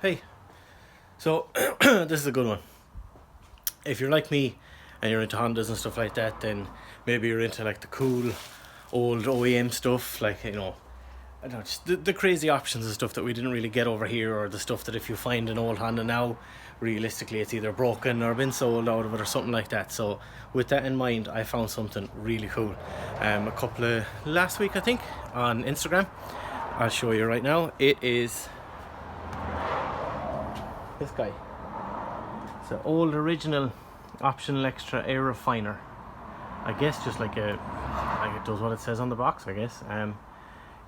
Hey, so this is a good one. If you're like me and you're into Hondas and stuff like that, then maybe you're into like the cool old OEM stuff, like, I don't know, just the crazy options and stuff that we didn't really get over here, or the stuff that if you find an old Honda now, realistically it's either broken or been sold out of it or something like that. So with that in mind, I found something really cool a couple of last week, I think, on Instagram. I'll show you right now. It is this guy. It's an old original optional extra air refiner. I guess just like it does what it says on the box, I guess.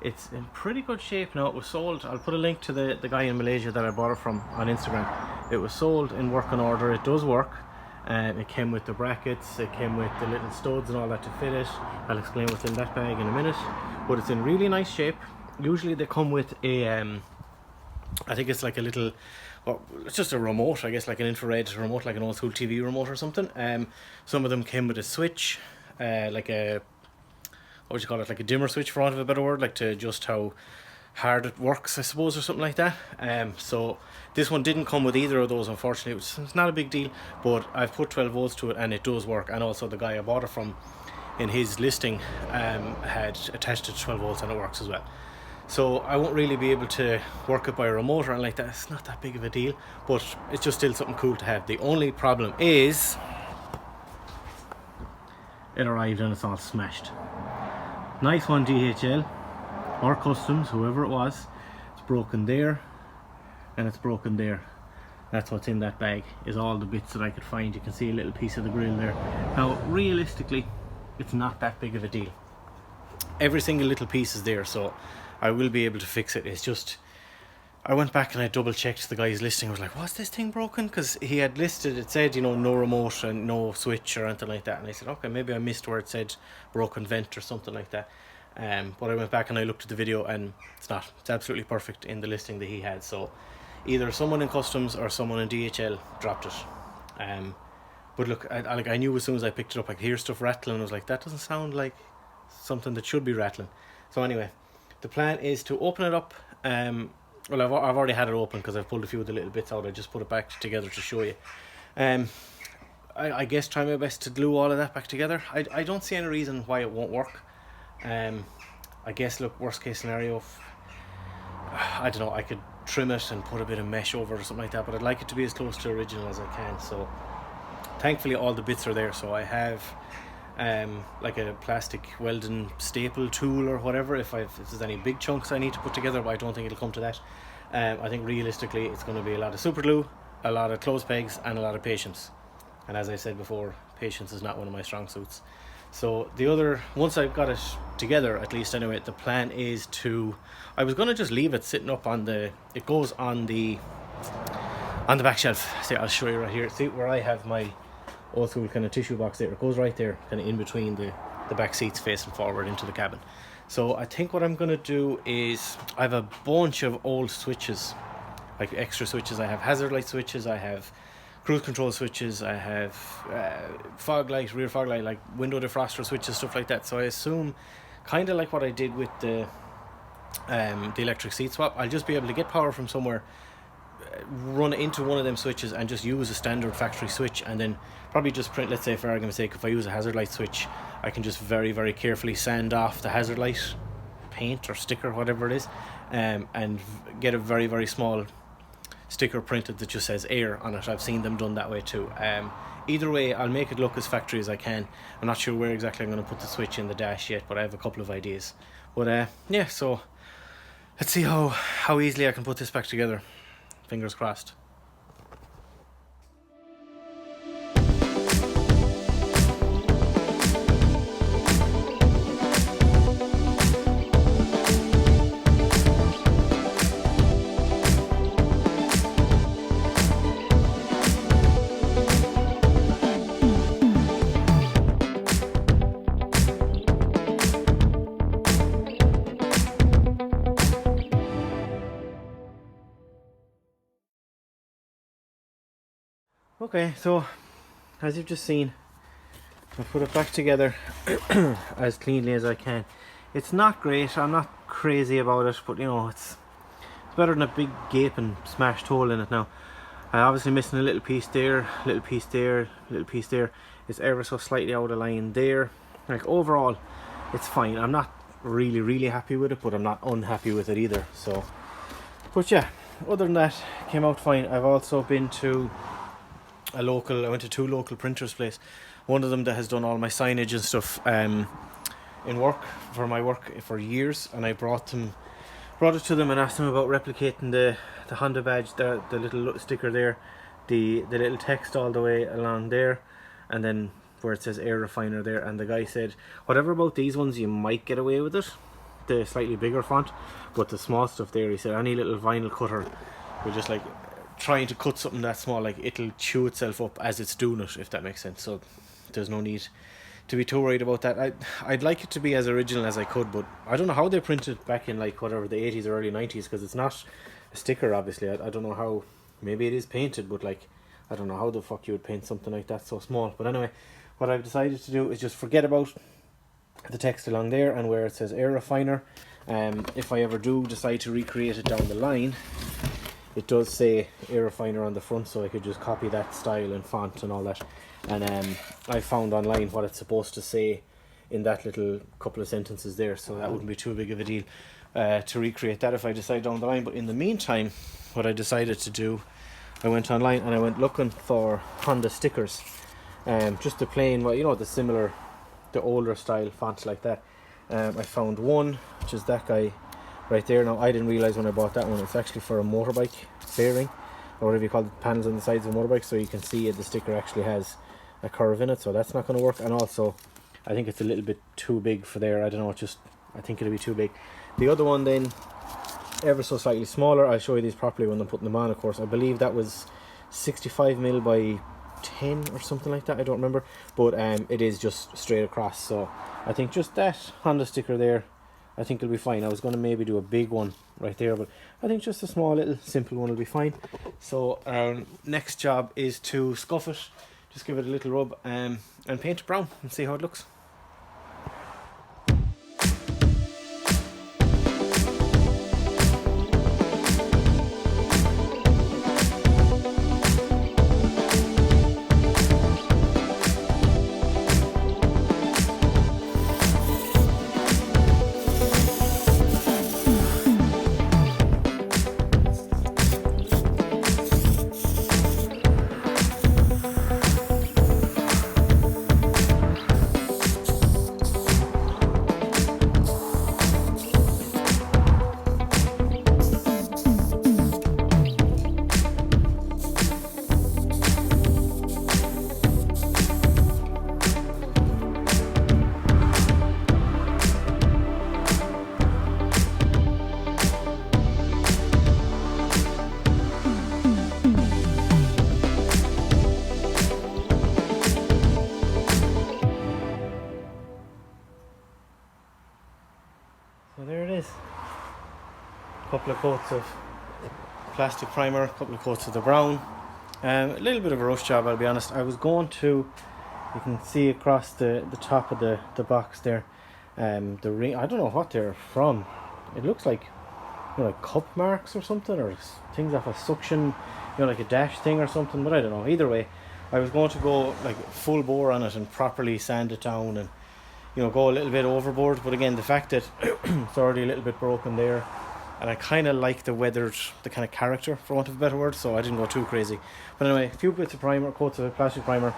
It's in pretty good shape now. It was sold, I'll put a link to the guy in Malaysia that I bought it from on Instagram. It was sold in working order. It does work. It came with the brackets, it came with the little studs and all that to fit it. I'll explain what's in that bag in a minute. But it's in really nice shape. Usually they come with a I think it's like a little, well, it's just a remote, I guess, like an infrared remote, like an old school TV remote or something. Some of them came with a switch, like a, what would you call it, like a dimmer switch, for want of a better word, like to adjust how hard it works, I suppose, or something like that. So this one didn't come with either of those, unfortunately. It's not a big deal, but I've put 12 volts to it and it does work. And also the guy I bought it from, in his listing, had attached it to 12 volts and it works as well. So I won't really be able to work it by a remote or anything like that. It's not that big of a deal, but it's just still something cool to have. The only problem is it arrived and it's all smashed. Nice one, DHL or Customs, whoever it was. It's broken there and it's broken there. That's what's in that bag, is all the bits that I could find. You can see a little piece of the grill there. Now realistically, it's not that big of a deal. Every single little piece is there, so I will be able to fix it. It's just, I went back and I double checked the guy's listing. I was like, was this thing broken? Because he had listed, it said, you know, no remote and no switch or anything like that. And I said, okay, maybe I missed where it said broken vent or something like that. But I went back and I looked at the video and it's not. It's absolutely perfect in the listing that he had. So either someone in Customs or someone in DHL dropped it. But look, I knew as soon as I picked it up, I could hear stuff rattling. I was like, that doesn't sound like something that should be rattling. So anyway, the plan is to open it up. Well, I've already had it open because I've pulled a few of the little bits out. I just put it back together to show you. I guess try my best to glue all of that back together. I don't see any reason why it won't work. I guess, look, worst case scenario, I don't know, I could trim it and put a bit of mesh over it or something like that, but I'd like it to be as close to original as I can. So thankfully all the bits are there. So I have like a plastic welding staple tool or whatever, if there's any big chunks I need to put together, but I don't think it'll come to that. I think realistically it's going to be a lot of super glue, a lot of close pegs, and a lot of patience. And as I said before, patience is not one of my strong suits. So the other, once I've got it together, at least anyway, the plan is to, I was going to just leave it sitting up on the, it goes on the back shelf. See, I'll show you right here. See where I have my old school kind of tissue box there. It goes right there, kind of in between the back seats facing forward into the cabin. So I think what I'm going to do is, I have a bunch of old switches, like extra switches. I have hazard light switches, I have cruise control switches, I have fog light, rear fog light, like window defroster switches, stuff like that. So I assume, kind of like what I did with the electric seat swap, I'll just be able to get power from somewhere, run into one of them switches and just use a standard factory switch, and then probably just print, let's say for argument's sake, if I use a hazard light switch, I can just very, very carefully sand off the hazard light paint or sticker, whatever it is, and get a very, very small sticker printed that just says air on it. I've seen them done that way too. Either way, I'll make it look as factory as I can. I'm not sure where exactly I'm going to put the switch in the dash yet, but I have a couple of ideas. But yeah, so let's see how easily I can put this back together. Fingers crossed. Okay, so as you've just seen, I put it back together as cleanly as I can. It's not great, I'm not crazy about it, but you know, it's better than a big gaping smashed hole in it now. Obviously missing a little piece there, little piece there, little piece there. It's ever so slightly out of line there. Like overall, it's fine. I'm not really happy with it, but I'm not unhappy with it either. So, but yeah, other than that, came out fine. I've also been to I went to 2 local printers place. One of them that has done all my signage and stuff in work, for my work for years, and I brought it to them and asked them about replicating the Honda badge, the little sticker there, the little text all the way along there, and then where it says air refiner there. And the guy said, whatever about these ones, you might get away with it, the slightly bigger font, but the small stuff there, he said, any little vinyl cutter will just like trying to cut something that small, like it'll chew itself up as it's doing it, if that makes sense. So there's no need to be too worried about that. I'd like it to be as original as I could, but I don't know how they printed back in like whatever the 80s or early 90s, because it's not a sticker obviously. I don't know how, maybe it is painted, but like I don't know how the fuck you would paint something like that so small. But anyway, what I've decided to do is just forget about the text along there and where it says air refiner. If I ever do decide to recreate it down the line, it does say air refiner on the front, so I could just copy that style and font and all that. And I found online what it's supposed to say in that little couple of sentences there, so that wouldn't be too big of a deal to recreate that if I decide down the line. But in the meantime, what I decided to do, I went online and I went looking for Honda stickers, just the plain, well, you know, the older style fonts like that. I found one, which is that guy right there. Now I didn't realise when I bought that one, it's actually for a motorbike fairing, or whatever you call the panels on the sides of a motorbike, so you can see the sticker actually has a curve in it, so that's not going to work. And also I think it's a little bit too big for there, I don't know, I think it'll be too big. The other one then, ever so slightly smaller, I'll show you these properly when I'm putting them on, of course. I believe that was 65mm by 10 or something like that, I don't remember, but it is just straight across. So I think just that Honda sticker there, I think it'll be fine. I was going to maybe do a big one right there, but I think just a small little simple one will be fine. So our next job is to scuff it, just give it a little rub and paint it brown and see how it looks. So there it is. A couple of coats of plastic primer, a couple of coats of the brown. A little bit of a rush job, I'll be honest. I was going to, you can see across the top of the box there, the ring, I don't know what they're from. It looks like, you know, like cup marks or something, or things off a suction, you know, like a dash thing or something, but I don't know. Either way, I was going to go like full bore on it and properly sand it down and, you know, go a little bit overboard. But again, the fact that it's already a little bit broken there, and I kind of like the kind of character, for want of a better word, so I didn't go too crazy. But anyway, a few bits of primer, coats of plastic primer,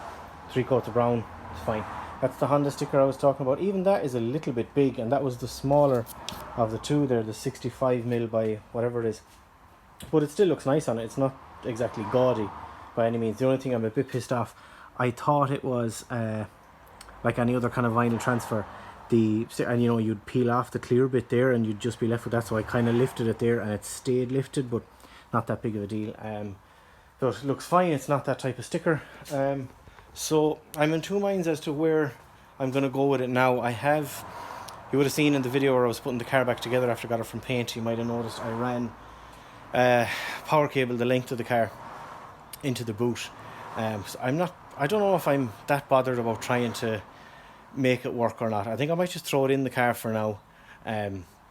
3 coats of brown, it's fine. That's the Honda sticker I was talking about. Even that is a little bit big, and that was the smaller of the two there, the 65mm by whatever it is. But it still looks nice on it. It's not exactly gaudy by any means. The only thing I'm a bit pissed off, I thought it was like any other kind of vinyl transfer, and you know, you'd peel off the clear bit there and you'd just be left with that, so I kind of lifted it there and it stayed lifted, but not that big of a deal. But it looks fine, it's not that type of sticker. So I'm in two minds as to where I'm going to go with it now. You would have seen in the video where I was putting the car back together after I got it from paint, you might have noticed I ran power cable the length of the car into the boot. So I don't know if I'm that bothered about trying to make it work or not. I think I might just throw it in the car for now,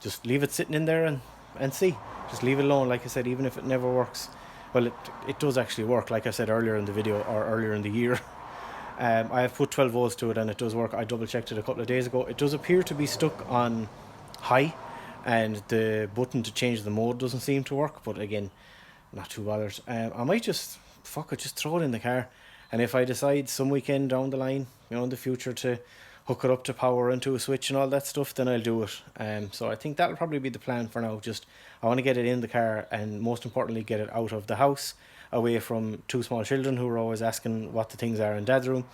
just leave it sitting in there and see. just leave it alone. Like I said, even if it never works, well, it does actually work, like I said earlier in the video, or earlier in the year. I have put 12 volts to it and it does work. I double checked it a couple of days ago. It does appear to be stuck on high, and the button to change the mode doesn't seem to work, but again, not too bothered. I might just, fuck it, just throw it in the car, and if I decide some weekend down the line, in the future, to hook it up to power into a switch and all that stuff, then I'll do it. So I think that'll probably be the plan for now. Just, I want to get it in the car, and most importantly, get it out of the house, away from two small children who are always asking what the things are in Dad's room,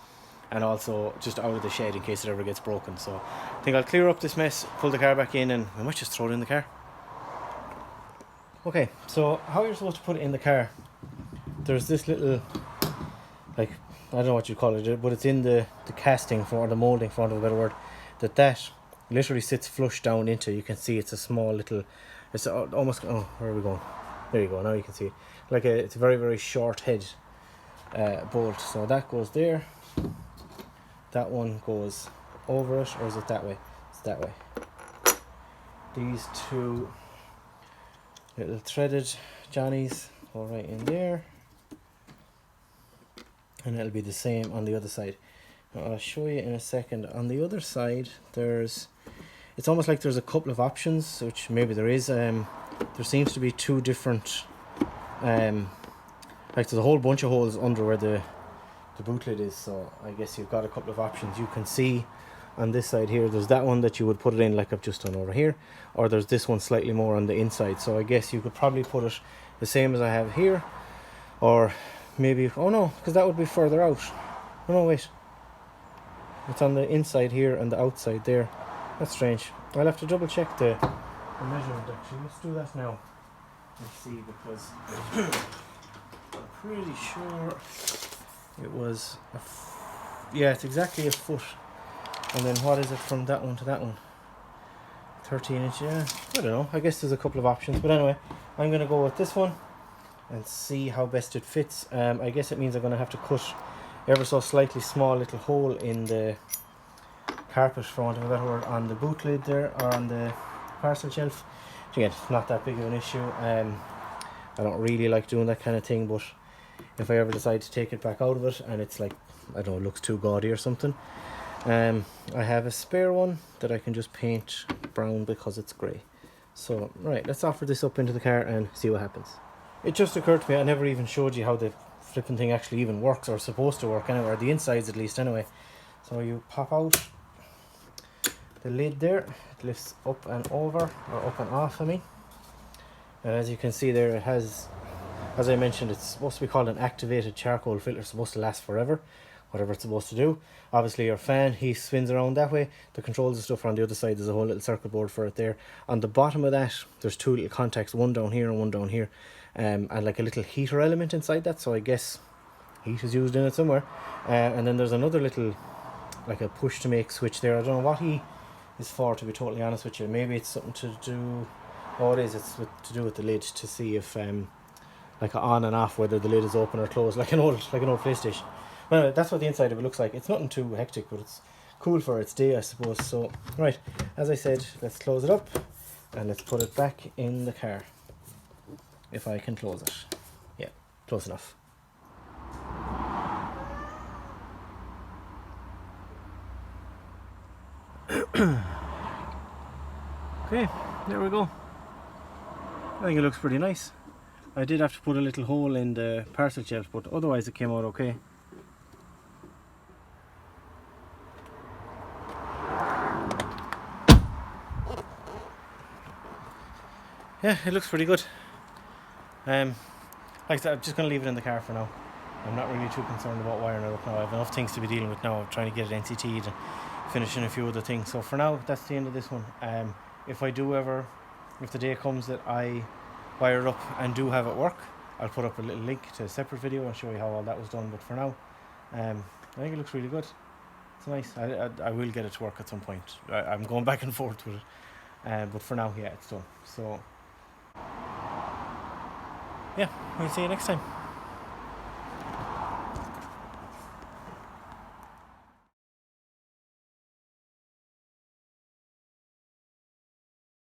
and also just out of the shed in case it ever gets broken. So I think I'll clear up this mess, pull the car back in, and I might just throw it in the car. Okay, so how you're supposed to put it in the car, there's this little, like, I don't know what you call it, but it's in the casting, or the moulding, for want of a better word, that literally sits flush down into. You can see it's a small little, it's almost, oh, where are we going? There you go, now you can see it. Like it's a very, very short head bolt. So that goes there, that one goes over it, or is it that way? It's that way. These two little threaded johnnies go right in there, and it'll be the same on the other side. Now, I'll show you in a second. On the other side, it's almost like there's a couple of options, which maybe there is. There seems to be two different, like there's a whole bunch of holes under where the boot lid is, so I guess you've got a couple of options. You can see on this side here, there's that one that you would put it in like I've just done over here, or there's this one slightly more on the inside. So I guess you could probably put it the same as I have here, or maybe, oh no, because that would be further out. Oh no, wait, it's on the inside here and the outside there. That's strange. I'll have to double check the measurement actually. Let's do that now and see, because I'm pretty sure it was yeah, it's exactly a foot. And then what is it from that one to that one? 13 inch, yeah, I don't know, I guess there's a couple of options, but anyway, I'm going to go with this one and see how best it fits. I guess it means I'm going to have to cut ever so slightly small little hole in the carpet, for want of a better word, on the boot lid there, or on the parcel shelf. Again, not that big of an issue. I don't really like doing that kind of thing, but if I ever decide to take it back out of it and it's like, I don't know, it looks too gaudy or something, I have a spare one that I can just paint brown because it's grey. So right, let's offer this up into the car and see what happens. It just occurred to me, I never even showed you how the flipping thing actually even works, or supposed to work anyway, or the insides at least anyway. So you pop out the lid there, it lifts up and over, or up and off, I mean. And as you can see there, it has, as I mentioned, it's supposed to be called an activated charcoal filter. It's supposed to last forever, whatever it's supposed to do. Obviously your fan, he spins around that way. The controls and stuff are on the other side. There's a whole little circuit board for it there. On the bottom of that, there's two little contacts, one down here and one down here, and like a little heater element inside that, so I guess heat is used in it somewhere. And then there's another little, like a push to make switch there. I don't know what he is for, to be totally honest with you. Maybe it's something to do, oh it is, it's to do with the lid, to see if like a on and off, whether the lid is open or closed, like an old PlayStation. Well, that's what the inside of it looks like. It's nothing too hectic, but it's cool for its day, I suppose. So right, as I said, let's close it up and let's put it back in the car, if I can close it. Yeah, close enough. Okay, there we go. I think it looks pretty nice. I did have to put a little hole in the parcel shelf, but otherwise it came out okay. Yeah, it looks pretty good. Like I said, I'm just going to leave it in the car for now. I'm not really too concerned about wiring it up now. I have enough things to be dealing with now. I'm trying to get it NCT'd and finishing a few other things. So for now, that's the end of this one. If I do ever, if the day comes that I wire it up and do have it work, I'll put up a little link to a separate video and show you how all that was done. But for now, I think it looks really good. It's nice. I will get it to work at some point. I'm going back and forth with it. But for now, yeah, it's done. So yeah, we'll see you next time.